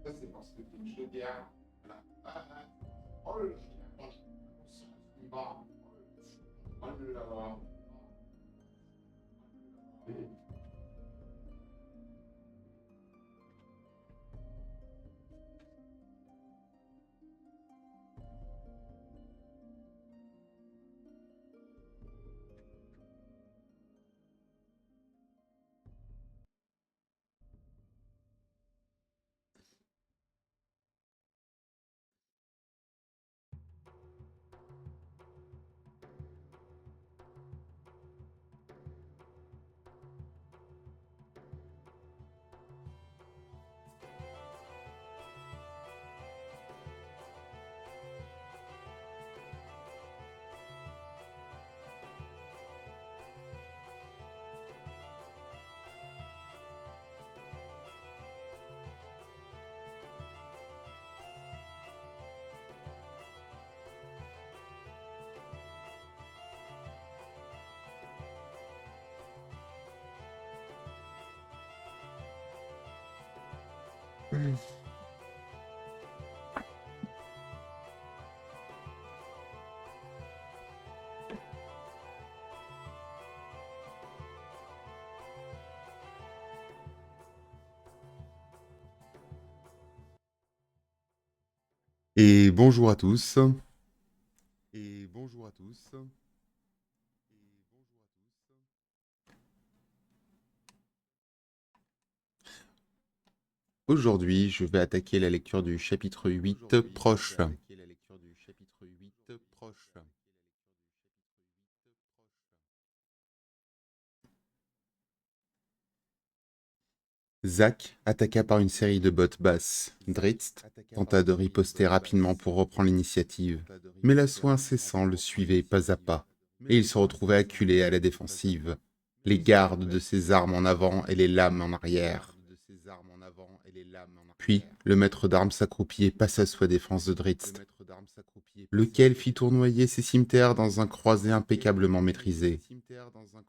Ça, c'est parce que dès que je garde la patate, oh là là, ça va. Oh là là. Et bonjour à tous. Aujourd'hui, je vais attaquer la lecture du chapitre 8, Proche. Zack attaqua par une série de bottes basses. Drizzt tenta de riposter rapidement pour reprendre l'initiative, mais l'assaut incessant le suivait pas à pas, et il se retrouvait acculé à la défensive, les gardes de ses armes en avant et les lames en arrière. Puis, le maître d'armes s'accroupit et passa sous la défense de Drizzt, lequel fit tournoyer ses cimeterres dans un croisé impeccablement maîtrisé.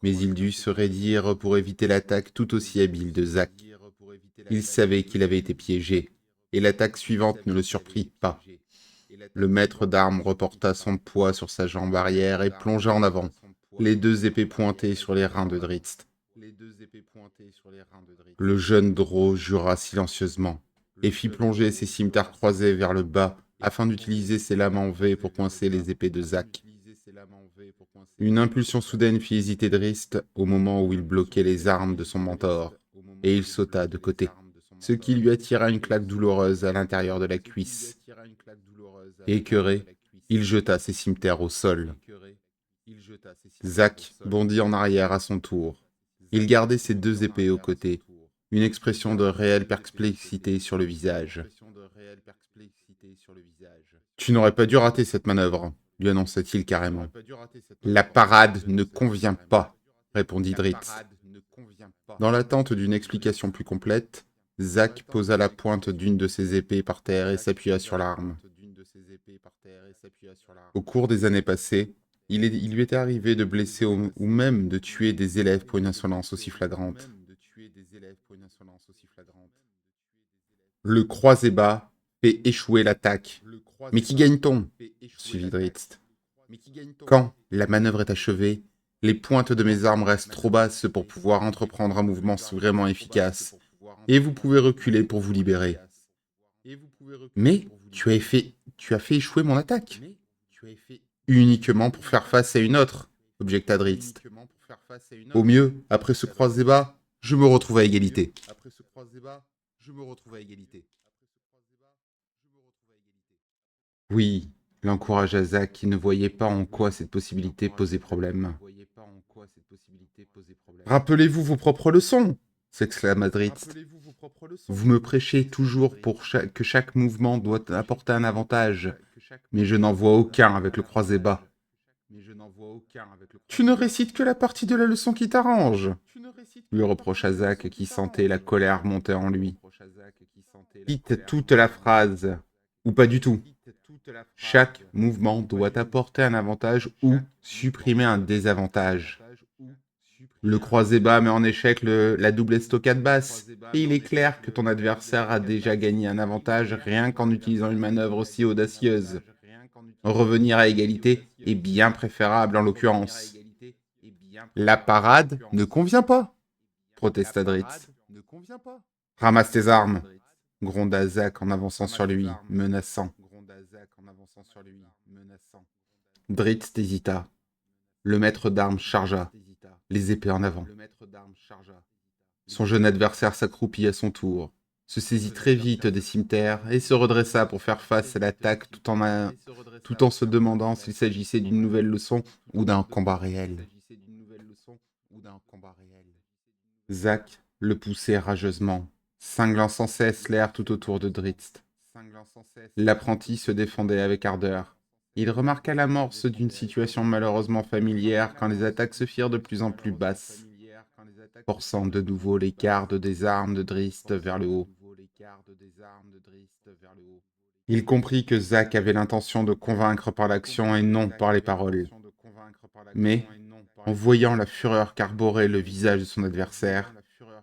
Mais il dut se raidir pour éviter l'attaque tout aussi habile de Zack. Il savait qu'il avait été piégé, et l'attaque suivante ne le surprit pas. Le maître d'armes reporta son poids sur sa jambe arrière et plongea en avant, les deux épées pointées sur les reins de Drizzt. Le jeune Drow jura silencieusement, et fit plonger ses cimetères croisés vers le bas afin d'utiliser ses lames en V pour coincer les épées de Zack. Une impulsion soudaine fit hésiter Drizzt au moment où il bloquait les armes de son mentor, et il sauta de côté, ce qui lui attira une claque douloureuse à l'intérieur de la cuisse. Écœuré, il jeta ses cimetères au sol. Zack bondit en arrière à son tour. Il gardait ses deux épées aux côtés, une expression de réelle perplexité sur le visage. « Tu n'aurais pas dû rater cette manœuvre », lui annonça-t-il carrément. « La parade ne convient pas », répondit Drizzt. Dans l'attente d'une explication plus complète, Zack posa la pointe d'une de ses épées par terre et s'appuya sur l'arme. Au cours des années passées, il lui était arrivé de blesser ou même de tuer des élèves pour une insolence aussi flagrante. Le croisé bas fait échouer l'attaque. Mais qui gagne-t-on ? Suivit Drizzt. Quand la manœuvre est achevée, les pointes de mes armes restent trop basses pour pouvoir entreprendre un mouvement vraiment efficace, et vous pouvez reculer pour vous libérer. Mais tu as fait échouer mon attaque. Uniquement pour faire face à une autre, objecta Drizzt. Au mieux, après ce croisé bas, je me retrouve à égalité. Oui, l'encouragea Zack qui ne voyait pas en quoi cette possibilité posait problème. Rappelez-vous vos propres leçons, s'exclama Drizzt. Vous me prêchez toujours que chaque mouvement doit apporter un avantage, mais je n'en vois aucun avec le croisé bas. Tu ne récites que la partie de la leçon qui t'arrange, lui reprocha Zack qui sentait la colère monter en lui. Quitte toute la phrase, ou pas du tout. Chaque mouvement doit apporter un avantage ou supprimer un désavantage. Le croisé bas met en échec la double estocade basse, et il est clair que ton adversaire a déjà gagné un avantage rien qu'en utilisant une manœuvre aussi audacieuse. Revenir à égalité est bien préférable en l'occurrence. La parade ne convient pas, protesta Dritz. Ramasse tes armes, gronda Zach en avançant sur lui, menaçant. Dritz hésita. Le maître d'armes chargea, les épées en avant. Son jeune adversaire s'accroupit à son tour, se saisit très vite des cimetères et se redressa pour faire face à l'attaque tout en se demandant s'il s'agissait d'une nouvelle leçon ou d'un combat réel. Zach le poussait rageusement, cinglant sans cesse l'air tout autour de Dritz. L'apprenti se défendait avec ardeur. Il remarqua l'amorce d'une situation malheureusement familière quand les attaques se firent de plus en plus basses, forçant de nouveau les gardes des armes de Dritz vers le haut. Il comprit que Zach avait l'intention de convaincre par l'action et non par les paroles. Mais, en voyant la fureur qu'arborait le visage de son adversaire,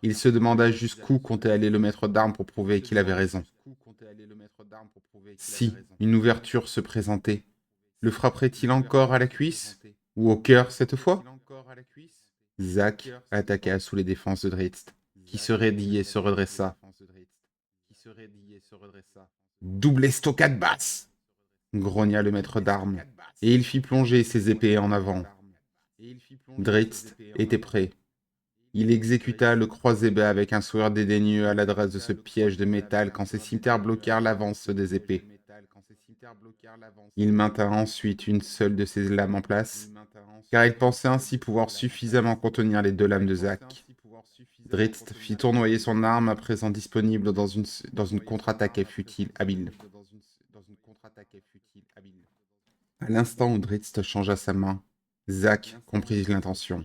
il se demanda jusqu'où comptait aller le maître d'armes pour prouver qu'il avait raison. Si une ouverture se présentait, le frapperait-il encore à la cuisse ou au cœur cette fois? Zach attaqua sous les défenses de Dritz, qui se raidit et se redressa. Double estocade basse, grogna le maître d'armes, et il fit plonger ses épées en avant. Dritz était prêt. Il exécuta le croisé bas avec un sourire dédaigneux à l'adresse de ce piège de métal quand ses cimetères bloquèrent l'avance des épées. Il maintint ensuite une seule de ses lames en place, car il pensait ainsi pouvoir suffisamment contenir les deux lames de Zach. Dritz fit tournoyer son arme à présent disponible dans une contre-attaque futile habile. À l'instant où Dritz changea sa main, Zach comprit l'intention.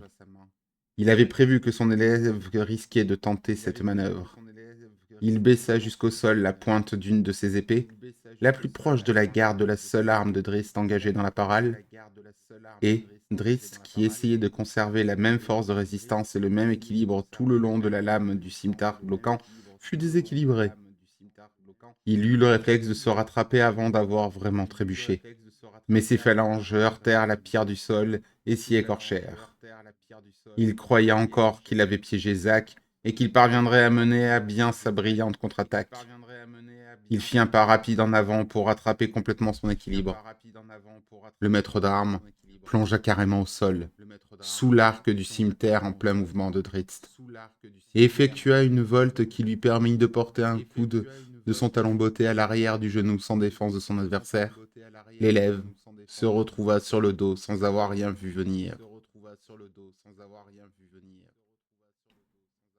Il avait prévu que son élève risquait de tenter cette manœuvre. Il baissa jusqu'au sol la pointe d'une de ses épées, la plus proche de la garde de la seule arme de Dritz engagée dans la parale, et Dritz, qui essayait de conserver la même force de résistance et le même équilibre tout le long de la lame du scimitar bloquant, fut déséquilibré. Il eut le réflexe de se rattraper avant d'avoir vraiment trébuché. Mais ses phalanges heurtèrent la pierre du sol et s'y écorchèrent. Il croyait encore qu'il avait piégé Zach et qu'il parviendrait à mener à bien sa brillante contre-attaque. Il fit un pas rapide en avant pour rattraper complètement son équilibre. Le maître d'armes plongea carrément au sol, sous l'arc du cimeterre en plein mouvement de Dritz, et effectua une volte qui lui permit de porter un coup de son talon botté à l'arrière du genou sans défense de son adversaire. L'élève se retrouva sur le dos sans avoir rien vu venir.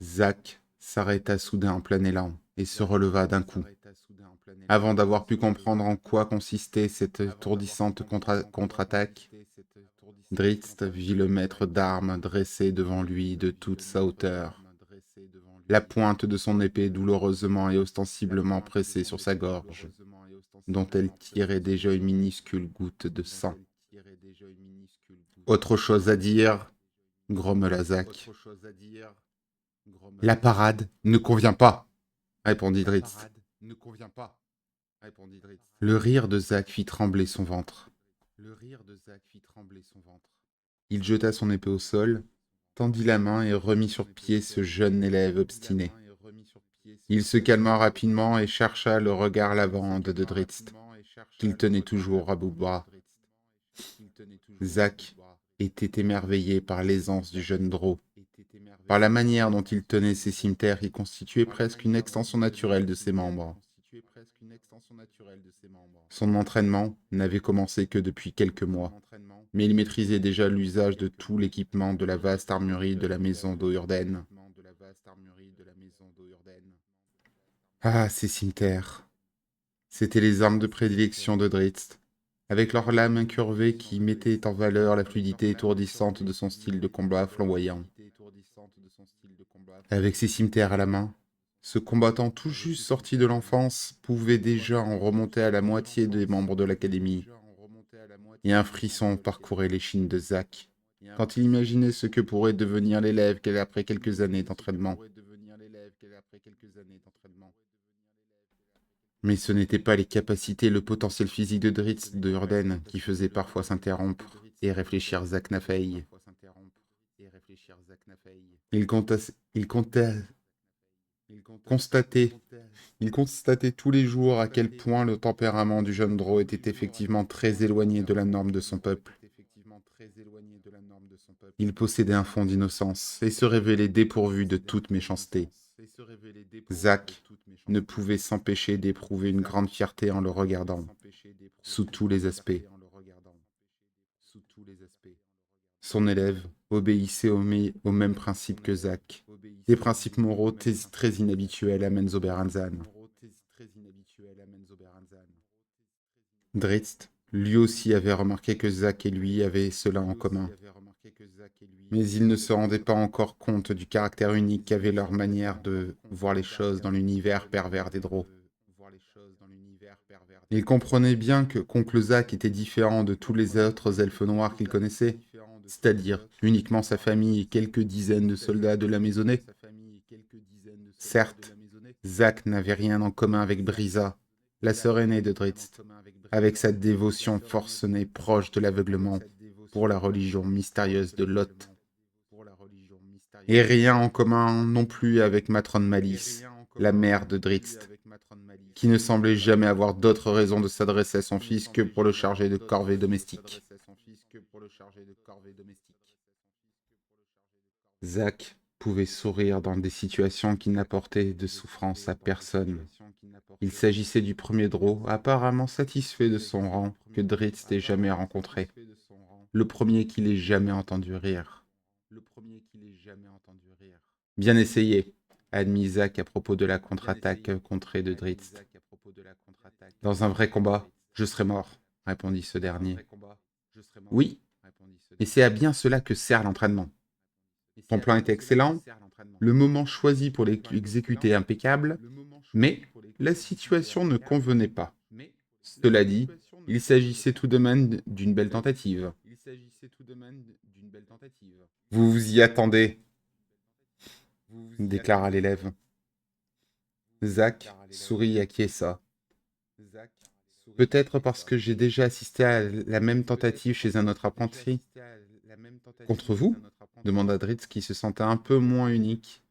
Zach s'arrêta soudain en plein élan et se releva d'un coup. Avant d'avoir pu comprendre en quoi consistait cette étourdissante contre-attaque, Dritz vit le maître d'armes dressé devant lui de toute sa hauteur, la pointe de son épée douloureusement et ostensiblement pressée sur sa gorge, dont elle tirait déjà une minuscule goutte de sang. Autre chose à dire, grommela Zach. La parade ne convient pas, répondit Dritz. Le rire de Zach fit trembler son ventre. Il jeta son épée au sol, tendit la main et remit sur pied ce jeune élève obstiné. Il se calma rapidement et chercha le regard lavande de Dritz, qu'il tenait toujours à bout de bras. Zach était émerveillé par l'aisance du jeune drô, par la manière dont il tenait ses cimetères qui constituaient presque une extension naturelle de ses membres. Son entraînement n'avait commencé que depuis quelques mois, mais il maîtrisait déjà l'usage de tout l'équipement de la vaste armurerie de la maison d'Ourden. Ah, ces cimetères! C'étaient les armes de prédilection de Dritz, avec leurs lames incurvées qui mettaient en valeur la fluidité étourdissante de son style de combat flamboyant. Avec ses cimetères à la main, ce combattant tout juste sorti de l'enfance pouvait déjà en remonter à la moitié des membres de l'Académie, et un frisson parcourait l'échine de Zach, quand il imaginait ce que pourrait devenir l'élève après quelques années d'entraînement. Mais ce n'étaient pas les capacités et le potentiel physique de Drizzt de Hurden qui faisaient parfois s'interrompre et réfléchir Zach Nafei. Il, constatait, il constatait tous les jours à quel point le tempérament du jeune Drow était effectivement très éloigné de la norme de son peuple. Il possédait un fond d'innocence et se révélait dépourvu de toute méchanceté. Zach ne pouvait s'empêcher d'éprouver une grande fierté en le regardant, sous tous les aspects. Son élève obéissait aux mêmes principes que Zach, des principes moraux très inhabituels à Menzoberranzan. Drizzt, lui aussi, avait remarqué que Zach et lui avaient cela en commun. Mais il ne se rendait pas encore compte du caractère unique qu'avait leur manière de voir les choses dans l'univers pervers des Drow. Il comprenait bien qu'oncle Zach était différent de tous les autres elfes noirs qu'il connaissait, c'est-à-dire uniquement sa famille et quelques dizaines de soldats de la maisonnée. Certes, Zach n'avait rien en commun avec Brisa, la sœur aînée de Drizzt, avec sa dévotion forcenée proche de l'aveuglement pour la religion mystérieuse de Lot. Et rien en commun non plus avec Matrone Malice, la mère de Drizzt, qui ne semblait jamais avoir d'autre raison de s'adresser à son fils que pour le charger de corvées domestiques. Zach pouvait sourire dans des situations qui n'apportaient de souffrance à personne. Il s'agissait du premier Drow, apparemment satisfait de son rang, que Drizzt ait jamais rencontré. Le premier qu'il ait jamais entendu rire. Bien essayé, admit Zach à propos de la contre-attaque contrée de Drizzt. Dans un vrai combat, je serais mort, répondit ce dernier. Oui, et c'est à bien cela que sert l'entraînement. Ton plan était excellent, le moment choisi pour l'exécuter impeccable, mais la situation ne convenait pas. Cela dit, il s'agissait tout de même d'une belle tentative. Vous vous y attendez, déclara l'élève. Zach sourit et acquiesça. Peut-être parce que j'ai déjà assisté à la même tentative chez un autre apprenti. Contre vous demanda Drizzt qui se sentait un peu moins unique.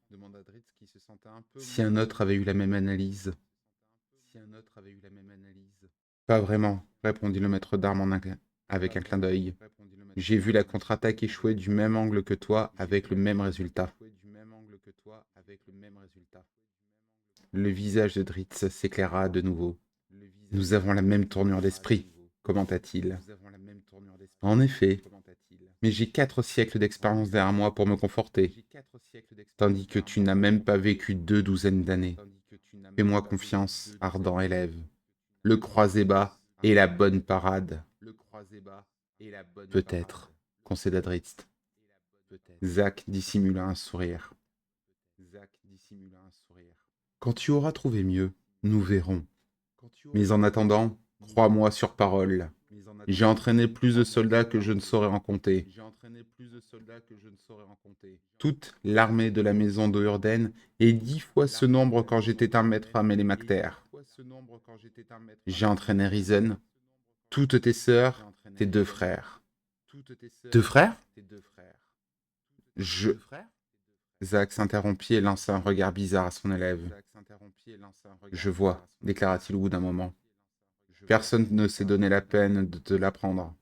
Si un autre avait eu la même analyse. Pas vraiment, répondit le maître d'armes avec un clin d'œil. J'ai vu la contre-attaque échouer du même angle que toi avec le même résultat. Le visage de Drizzt s'éclaira de nouveau. Nous avons la même tournure d'esprit, commenta-t-il. En effet, mais j'ai 4 siècles d'expérience derrière moi pour me conforter, tandis que tu n'as même pas vécu 2 douzaines d'années. Fais-moi confiance, ardent élève. Le croisé-bas et la bonne parade. Peut-être, concéda Drizzt. Zach dissimula un sourire. Quand tu auras trouvé mieux, nous verrons. Mais en attendant, crois-moi sur parole. J'ai entraîné plus de soldats que je ne saurais en compter. Toute l'armée de la maison de Hurden est 10 fois ce nombre quand j'étais un maître à Mélémactère. J'ai entraîné Risen, toutes tes sœurs, tes 2 frères. 2 frères? Je... Zach s'interrompit et lança un regard bizarre à son élève. Je vois, déclara-t-il au bout d'un moment. Personne ne s'est donné la peine de te l'apprendre.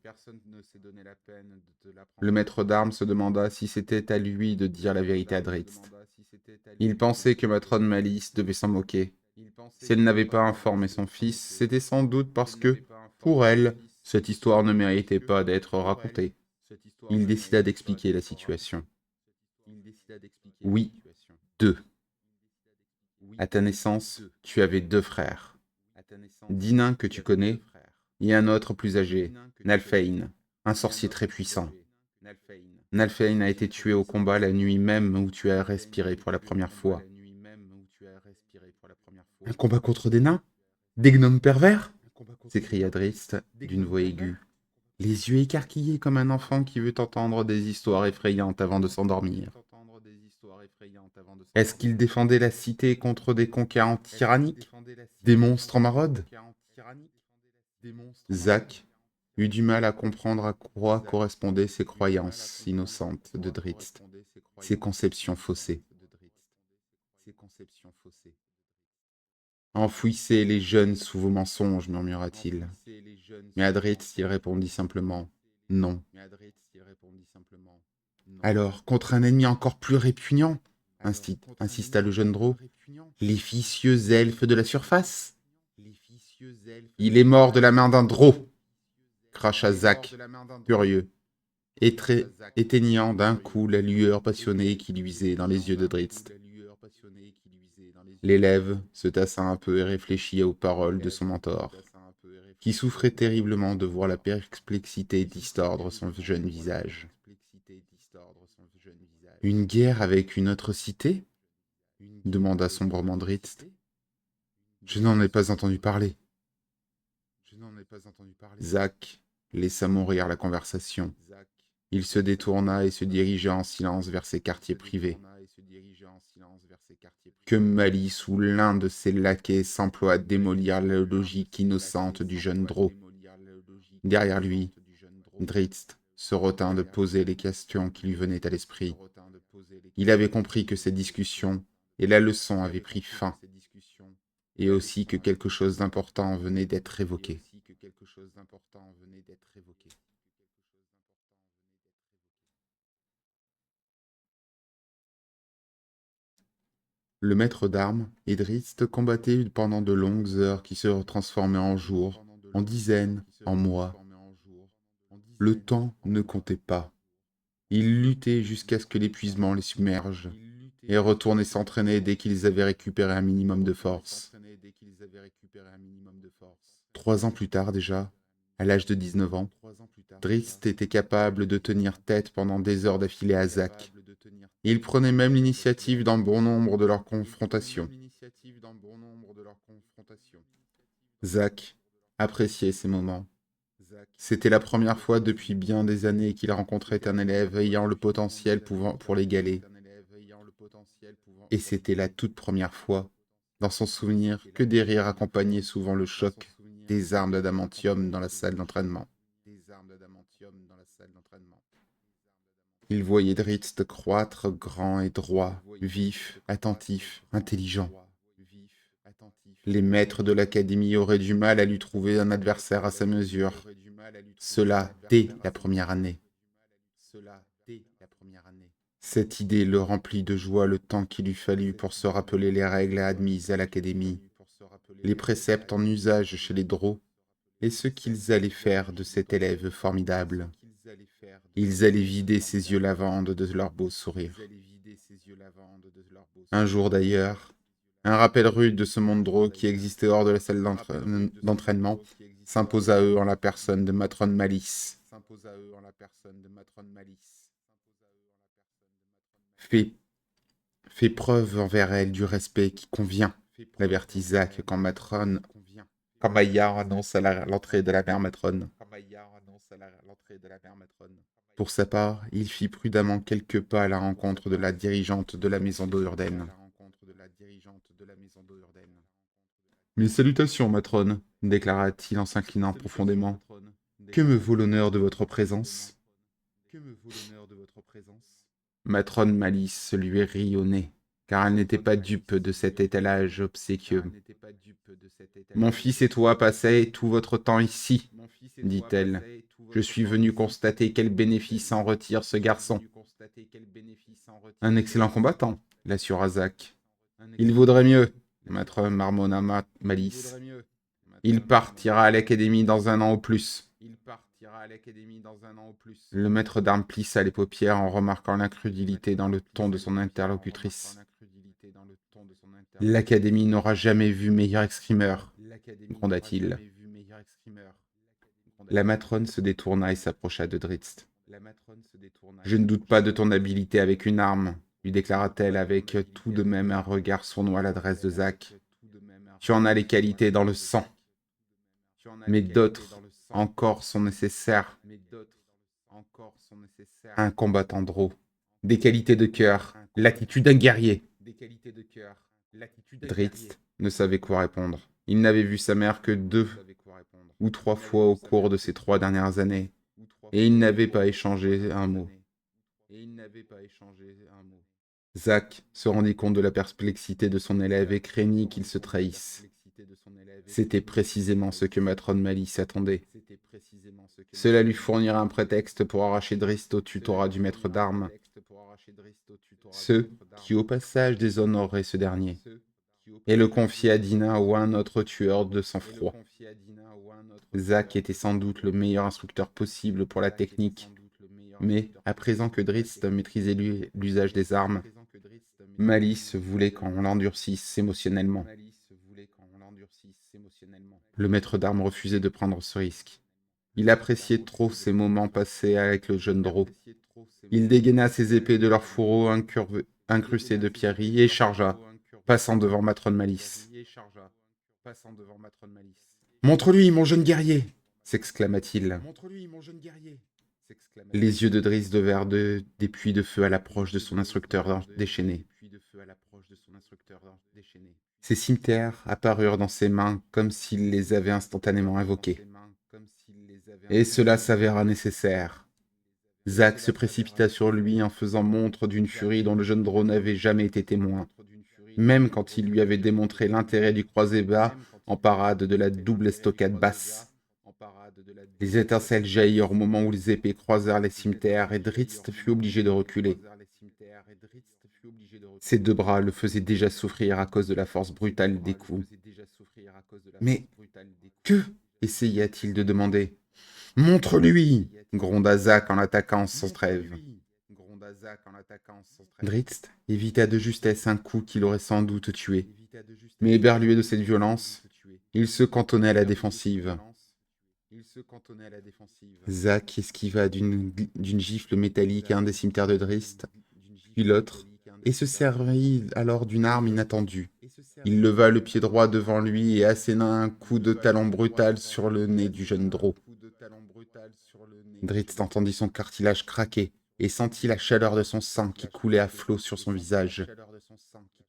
Le maître d'armes se demanda si c'était à lui de dire la vérité à Drizzt. Il pensait que Matrone Malice devait s'en moquer. Si elle n'avait pas informé son fils, c'était sans doute parce que, pour elle, cette histoire ne méritait pas d'être racontée. Il décida d'expliquer la situation. Oui, 2. À ta naissance, tu avais 2 frères. Dinin, que tu connais, et un autre plus âgé, Nalfein, un sorcier très puissant. Nalfein a été tué au combat la nuit même où tu as respiré pour la première fois. Un combat contre des nains? Des gnomes pervers? S'écria Drizzt d'une voix aiguë. les yeux écarquillés comme un enfant qui veut entendre des histoires effrayantes avant de s'endormir. Est-ce qu'il défendait la cité contre des conquérants tyranniques, des monstres en maraude? Zach eut du mal à comprendre à quoi correspondaient ces croyances innocentes de Drizzt, ces conceptions faussées. Enfouissez les jeunes sous vos mensonges, murmura-t-il. Mais à Drizzt, il répondit simplement non. Alors, contre un ennemi encore plus répugnant, insista le jeune Drô, les vicieux elfes de la surface? Il est mort de la main d'un Drô, cracha Zach, furieux, éteignant d'un coup la lueur passionnée qui luisait dans les yeux de Drizzt. L'élève se tassa un peu et réfléchit aux paroles de son mentor, qui souffrait terriblement de voir la perplexité distordre son jeune visage. Une guerre avec une autre cité? Demanda sombrement Drizzt. Je n'en ai pas entendu parler. Zach laissa mourir la conversation. Il se détourna et se dirigea en silence vers ses quartiers privés. Que Malice ou l'un de ses laquais s'emploie à démolir la logique innocente du jeune Drô. Derrière lui, Drizzt se retint de poser les questions qui lui venaient à l'esprit. Il avait compris que ces discussions et la leçon avaient pris fin, et aussi que quelque chose d'important venait d'être évoqué. Le maître d'armes et Drizzt combattaient pendant de longues heures qui se transformaient en jours, en dizaines, en mois. Le temps ne comptait pas. Ils luttaient jusqu'à ce que l'épuisement les submerge, et retournaient s'entraîner dès qu'ils avaient récupéré un minimum de force. 3 ans plus tard déjà, à l'âge de 19 ans, Drizzt était capable de tenir tête pendant des heures d'affilée à Zach. Il prenait même l'initiative dans bon nombre de leurs confrontations. Zach appréciait ces moments. C'était la première fois depuis bien des années qu'il rencontrait un élève ayant le potentiel pour l'égaler. Et c'était la toute première fois, dans son souvenir, que des rires accompagnaient souvent le choc des armes d'adamantium dans la salle d'entraînement. Il voyait Drizzt croître grand et droit, vif, attentif, intelligent. Les maîtres de l'académie auraient du mal à lui trouver un adversaire à sa mesure. Cela dès la première année. Cette idée le remplit de joie le temps qu'il eût fallu pour se rappeler les règles admises à l'académie, les préceptes en usage chez les drôs, et ce qu'ils allaient faire de cet élève formidable. Ils allaient vider ses yeux lavandes de leur beau sourire. Un jour d'ailleurs, un rappel rude de ce monde drôle qui existait hors de la salle d'entraînement s'imposa à eux en la personne de Matrone Malice. Fais preuve envers elle du respect qui convient, l'avertit Zach quand Maya annonça l'entrée de la mère matrone. Pour sa part, il fit prudemment quelques pas à la rencontre de la dirigeante de la maison d'Ourden. Mes salutations, matrone, déclara-t-il en s'inclinant profondément. Que me vaut l'honneur de votre présence? Matrone Malice lui rit au nez, car elle n'était pas dupe de cet étalage obséquieux. Mon fils et toi passez tout votre temps ici, dit-elle. Je suis venu constater quel bénéfice en retire ce garçon. Un excellent combattant, l'assura Zach. Il vaudrait mieux, maître marmonna Malice. Il partira à l'académie dans 1 an au plus. Le maître d'armes plissa les paupières en remarquant l'incrédulité dans le ton de son interlocutrice. L'académie n'aura jamais vu meilleur escrimeur, gronda-t-il. La matrone se détourna et s'approcha de Drizzt. Je ne doute pas de ton habileté avec une arme, lui déclara-t-elle avec tout de même un regard sournois à l'adresse de Zach. Tu en as les qualités dans le sang. mais d'autres encore sont nécessaires à un combattant Drow. Des qualités de cœur, l'attitude d'un guerrier. Drizzt ne savait quoi répondre. Il n'avait vu sa mère que 2 ou 3 fois au cours de ces 3 dernières années, et il n'avait pas échangé un mot. Zack se rendit compte de la perplexité de son élève et craignit qu'il se trahisse. C'était précisément ce que Matrone Malice attendait. Cela lui fournira un prétexte pour arracher Drizzt au tutorat du maître d'armes, ce qui au passage déshonorerait ce dernier, et le confier à Dina ou à un autre tueur de sang-froid. Zack était sans doute le meilleur instructeur possible pour la technique, mais à présent que Drizzt maîtrisait l'usage des armes, Malice voulait qu'on l'endurcisse émotionnellement. Le maître d'armes refusait de prendre ce risque. Il appréciait trop ces moments passés avec le jeune Drow. Il dégaina ses épées de leur fourreau incrustés de pierreries et chargea, passant devant Matrone Malice. « Montre-lui, mon jeune guerrier !» s'exclama-t-il. Les yeux de Drizzt devinrent des puits de feu à l'approche de son instructeur déchaîné. Ses cimetères apparurent dans ses mains comme s'il les avait instantanément invoqués. Et cela s'avéra nécessaire. Zack se précipita sur lui en faisant montre d'une furie dont le jeune Drow n'avait jamais été témoin, même quand il lui avait démontré l'intérêt du croisé-bas en parade de la double estocade basse. Les étincelles jaillirent au moment où les épées croisèrent les cimetères et Drizzt fut obligé de reculer. Ses 2 bras le faisaient déjà souffrir à cause de la force brutale des coups. Mais que essaya-t-il de demander ? « Montre-lui !» gronda Zack en l'attaquant sans trêve. Drizzt évita de justesse un coup qui l'aurait sans doute tué, mais éberlué de cette violence, il se cantonnait à la défensive. Zack esquiva d'une gifle métallique à un des cimetères de Drizzt, puis l'autre, et se servit alors d'une arme inattendue. Il leva le pied droit devant lui et asséna un coup de talon brutal sur le nez du jeune Drow. Drizzt entendit son cartilage craquer et sentit la chaleur de son sang qui coulait à flots sur son visage.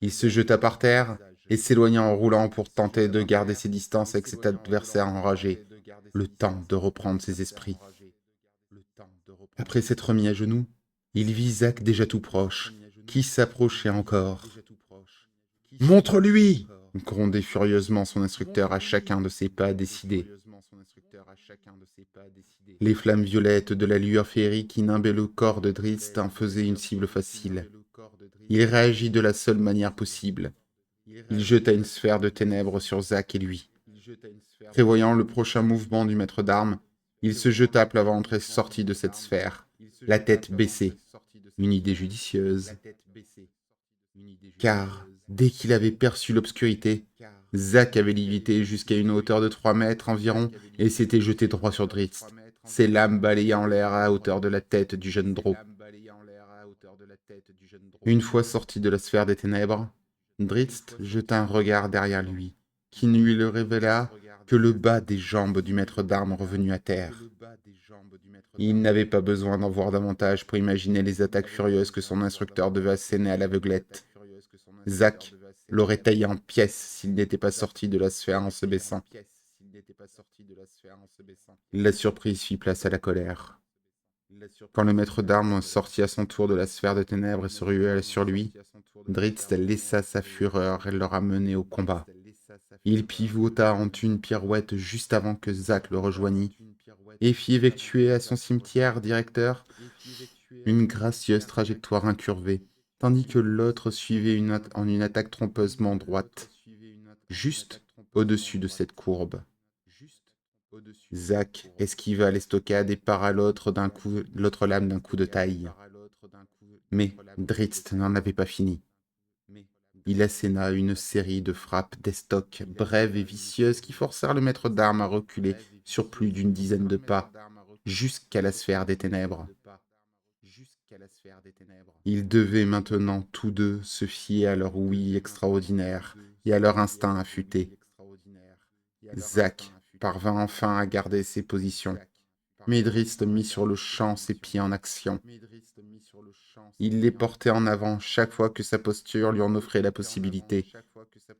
Il se jeta par terre et s'éloigna en roulant pour tenter de garder ses distances avec cet adversaire enragé, le temps de reprendre ses esprits. Après s'être mis à genoux, il vit Zack déjà tout proche, qui s'approchait encore. « Montre-lui !» grondait furieusement son instructeur à chacun de ses pas décidés. Les flammes violettes de la lueur féerique qui nimbait le corps de Drizzt en faisaient une cible facile. Il réagit de la seule manière possible. Il jeta une sphère de ténèbres sur Zack et lui. Prévoyant le prochain mouvement du maître d'armes, il se jeta à plat ventre et sortit de cette sphère, la tête baissée. Une idée judicieuse. Car, dès qu'il avait perçu l'obscurité, Zack avait lévité jusqu'à une hauteur de 3 mètres environ et s'était jeté droit sur Drizzt, ses lames balayant l'air à hauteur de la tête du jeune Drow. Une fois sorti de la sphère des ténèbres, Drizzt jeta un regard derrière lui, qui ne lui révéla que le bas des jambes du maître d'armes revenu à terre. Il n'avait pas besoin d'en voir davantage pour imaginer les attaques furieuses que son instructeur devait asséner à l'aveuglette. Zack l'aurait taillé en pièces s'il n'était pas sorti de la sphère en se baissant. La surprise fit place à la colère. Quand le maître d'armes sortit à son tour de la sphère de ténèbres et se rua sur lui, Drizzt laissa sa fureur et le ramener au combat. Il pivota en une pirouette juste avant que Zack le rejoignît et fit effectuer à son cimetière directeur une gracieuse trajectoire incurvée, tandis que l'autre suivait en une attaque trompeusement droite, juste au-dessus de cette courbe. Zack esquiva l'estocade et para l'autre lame d'un coup de taille. Mais Drizzt n'en avait pas fini. Il asséna une série de frappes d'estoc brèves et vicieuses qui forcèrent le maître d'armes à reculer sur plus d'une dizaine de pas, jusqu'à la sphère des ténèbres. Ils devaient maintenant tous 2 se fier à leur ouïe extraordinaire et à leur instinct affûté. Zack parvint enfin à garder ses positions. Mais Drizzt mit sur le champ ses pieds en action. Il les portait en avant chaque fois que sa posture lui en offrait la possibilité.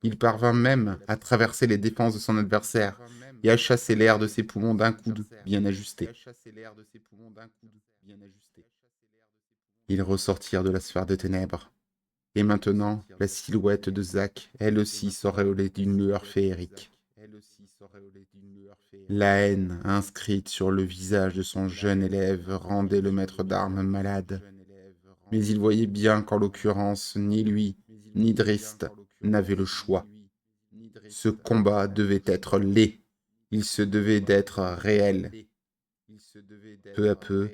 Il parvint même à traverser les défenses de son adversaire et à chasser l'air de ses poumons d'un coude bien ajusté. Ils ressortirent de la sphère des ténèbres. Et maintenant, la silhouette de Zack, elle aussi, s'auréolait d'une lueur féerique. La haine inscrite sur le visage de son jeune élève rendait le maître d'armes malade. Mais il voyait bien qu'en l'occurrence, ni lui, ni Drizzt n'avaient le choix. Ce combat devait être laid. Il se devait d'être réel. Peu à peu,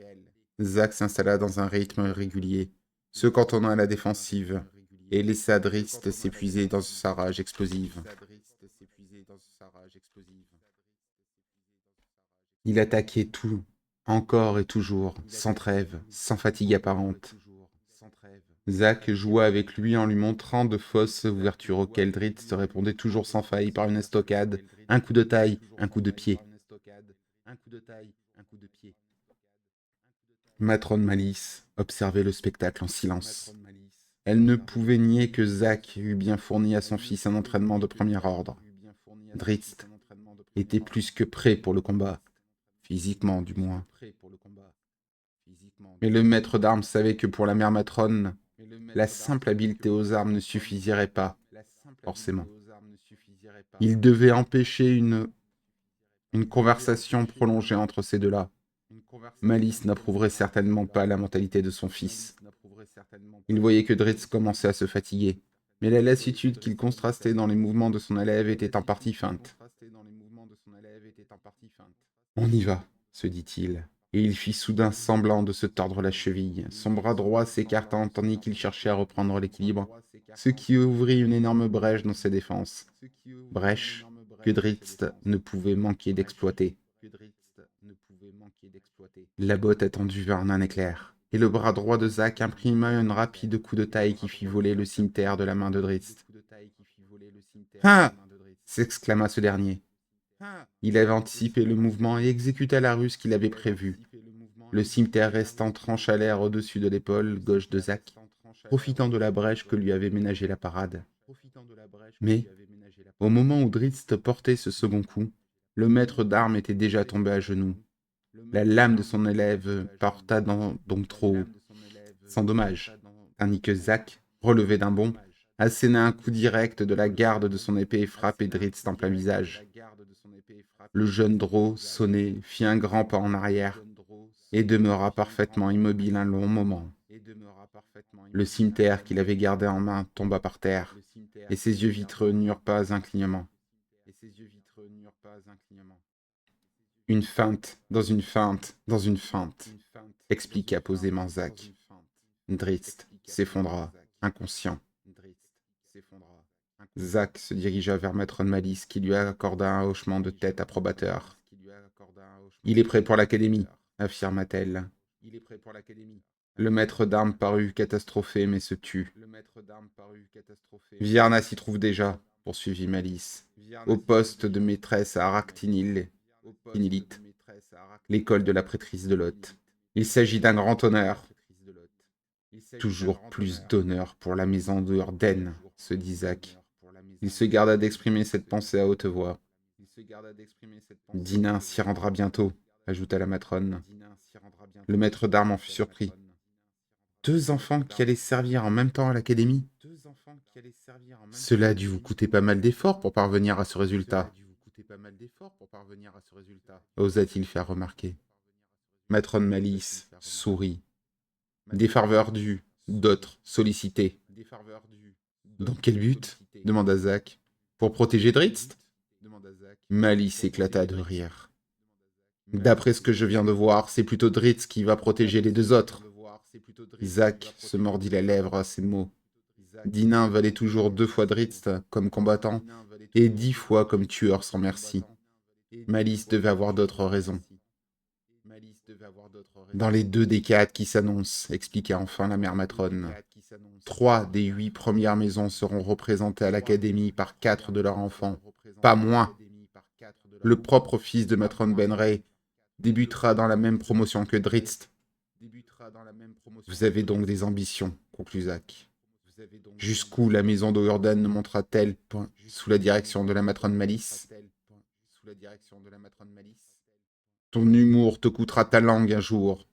Zack s'installa dans un rythme régulier, se cantonnant à la défensive, et laissa Drizzt s'épuiser dans sa rage explosive. Il attaquait tout, encore et toujours, sans trêve, sans fatigue apparente. Zack joua avec lui en lui montrant de fausses ouvertures auxquelles Drizzt répondait toujours sans faille par une estocade, un coup de taille, un coup de pied. Matrone Malice observait le spectacle en silence. Elle ne pouvait nier que Zack eût bien fourni à son fils un entraînement de premier ordre. Drizzt était plus que prêt pour le combat, physiquement du moins. Mais le maître d'armes savait que pour la mère matrone, la simple habileté aux armes ne suffirait pas, forcément. Il devait empêcher une conversation prolongée entre ces deux-là. Malice n'approuverait certainement pas la mentalité de son fils. Il voyait que Drizzt commençait à se fatiguer, mais la lassitude qu'il contrastait dans les mouvements de son élève était en partie feinte. « On y va, se dit-il, et il fit soudain semblant de se tordre la cheville, son bras droit s'écartant tandis qu'il cherchait à reprendre l'équilibre, ce qui ouvrit une énorme brèche dans ses défenses. Brèche que Drizzt ne pouvait manquer d'exploiter. La botte attendue vers un éclair, et le bras droit de Zack imprima un rapide coup de taille qui fit voler le cimeterre de la main de Drizzt. « Ah !» s'exclama ce dernier. Il avait anticipé le mouvement et exécuta la ruse qu'il avait prévue. Le cimeterre restant trancha l'air au-dessus de l'épaule gauche de Zack, profitant de la brèche que lui avait ménagée la parade. Mais, au moment où Drizzt portait ce second coup, le maître d'armes était déjà tombé à genoux. La lame de son élève porta donc trop haut, sans dommage, tandis que Zack, relevé d'un bond, asséna un coup direct de la garde de son épée et frappait Drizzt en plein visage. Le jeune drô, sonné, fit un grand pas en arrière et demeura parfaitement immobile un long moment. Le cimeterre qu'il avait gardé en main tomba par terre, et ses yeux vitreux n'eurent pas un clignement. Une feinte, dans une feinte, dans une feinte, expliqua posément Zack. Drizzt s'effondra, inconscient. Zack se dirigea vers Maître Malice qui lui accorda un hochement de tête approbateur. « Il est prêt pour l'académie, » affirma-t-elle. Le maître d'armes parut catastrophé mais se tut. « Vierna s'y trouve déjà, » poursuivit Malice, « au poste de maîtresse à Aractinil, l'école de la prêtrise de Lot. Il s'agit d'un grand honneur. » Toujours plus d'honneur pour la maison de Urden, se dit Zack. Il se garda d'exprimer cette pensée à haute voix. Dinin s'y rendra bientôt, ajouta la matrone. Le maître d'armes en fut surpris. Deux enfants qui allaient servir en même temps à l'académie? Cela a dû vous coûter pas mal d'efforts pour parvenir à ce résultat, osa-t-il faire remarquer. Matrone Malice sourit. Des faveurs dues, d'autres sollicitées. Dans quel but? Demanda Zack. Pour protéger Drizzt? Malice éclata de rire. D'après ce que je viens de voir, c'est plutôt Drizzt qui va protéger les deux autres. Zack se mordit la lèvre à ces mots. Dinin valait toujours 2 fois Drizzt comme combattant et 10 fois comme tueur sans merci. Malice devait avoir d'autres raisons. Dans les 2 décades qui s'annoncent, expliqua enfin la mère matrone, 3 des 8 premières maisons seront représentées à l'académie par 4 de leurs enfants, pas moins. le propre fils de Matron Benray, débutera dans la même promotion que Drizzt. Vous avez donc des ambitions, conclut Zack. Jusqu'où la maison d'O'Urden ne montera-t-elle sous la direction de la matrone Malice? Ton humour te coûtera ta langue un jour.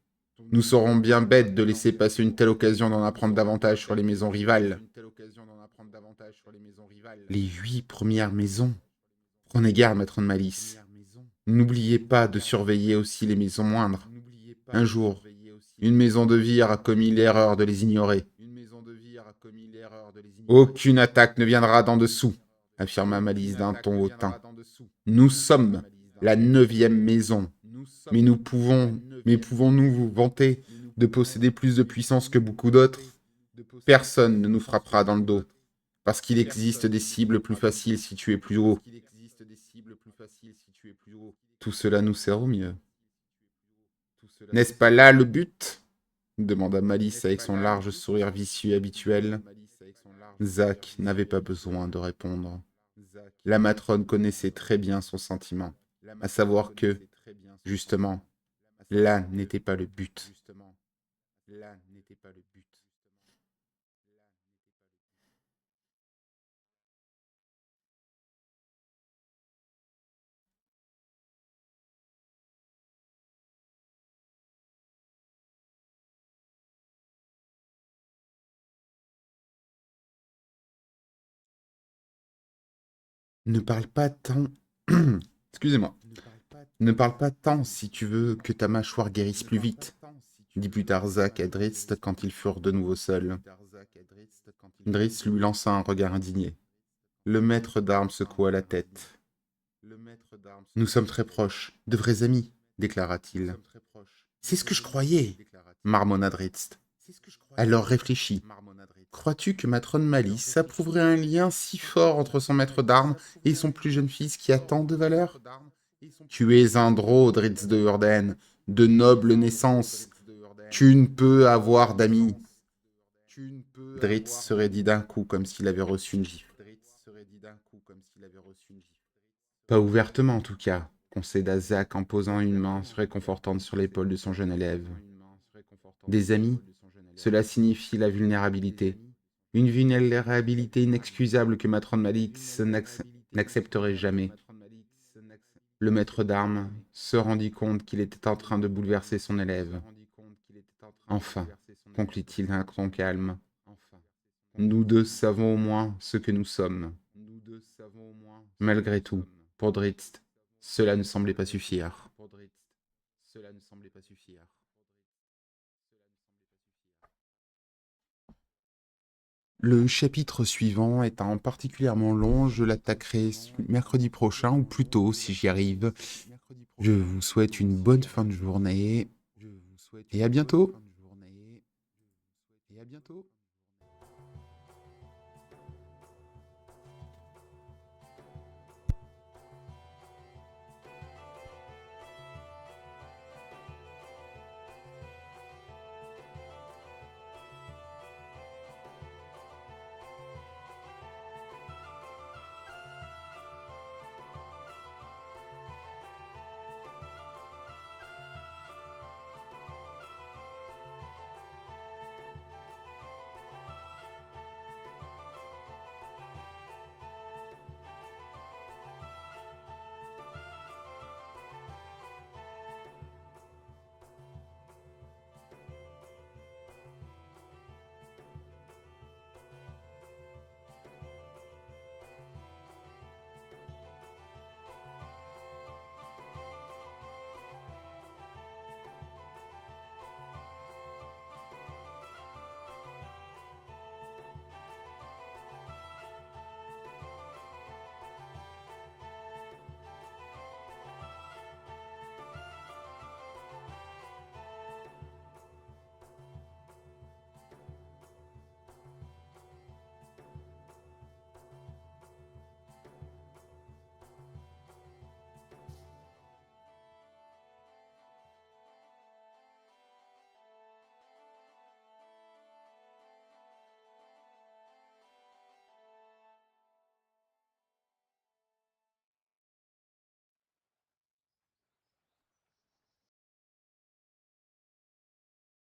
Nous serons bien bêtes de laisser passer une telle occasion d'en apprendre davantage sur les maisons rivales. Les 8 premières maisons. Prenez garde, matrone Malice. N'oubliez pas de surveiller aussi les maisons moindres. Un jour, une maison de Vire a commis l'erreur de les ignorer. Aucune attaque ne viendra d'en dessous, affirma Malice d'un ton hautain. Nous sommes la 9e maison, mais pouvons-nous vous vanter de posséder plus de puissance que beaucoup d'autres? Personne ne nous frappera dans le dos, parce qu'il existe des cibles plus faciles situées plus haut. Tout cela nous sert au mieux. N'est-ce pas là le but? Demanda Malice avec son large sourire vicieux habituel. Zack n'avait pas besoin de répondre. La matrone connaissait très bien son sentiment, à savoir que, justement, là n'était pas le but. Ne parle pas tant... Excusez-moi. Ne parle pas tant si tu veux que ta mâchoire guérisse plus vite, dit plus tard Zack à Drizzt quand ils furent de nouveau seuls. Drizzt lui lança un regard indigné. Le maître d'armes secoua la tête. Nous sommes très proches, de vrais amis, déclara-t-il. C'est ce que je croyais, marmonna Drizzt. Alors réfléchis. Crois-tu que matrone Malice approuverait un lien si fort entre son maître d'armes et son plus jeune fils qui a tant de valeur? Tu es un drôle, Drizzt de Urden, de noble naissance. Tu ne peux avoir d'amis. Drizzt se raidit d'un coup comme s'il avait reçu une gifle. Pas ouvertement en tout cas, concéda Zack en posant une main réconfortante sur l'épaule de son jeune élève. Des amis, cela signifie la vulnérabilité. Une vulnérabilité inexcusable que matrone Malice n'accepterait jamais. Le maître d'armes se rendit compte qu'il était en train de bouleverser son élève. Enfin, conclut-il d'un ton calme, nous deux savons au moins ce que nous sommes. Malgré tout, pour Drizzt, cela ne semblait pas suffire. Le chapitre suivant étant particulièrement long, je l'attaquerai mercredi prochain, ou plus tôt si j'y arrive. Je vous souhaite une bonne fin de journée et à bientôt.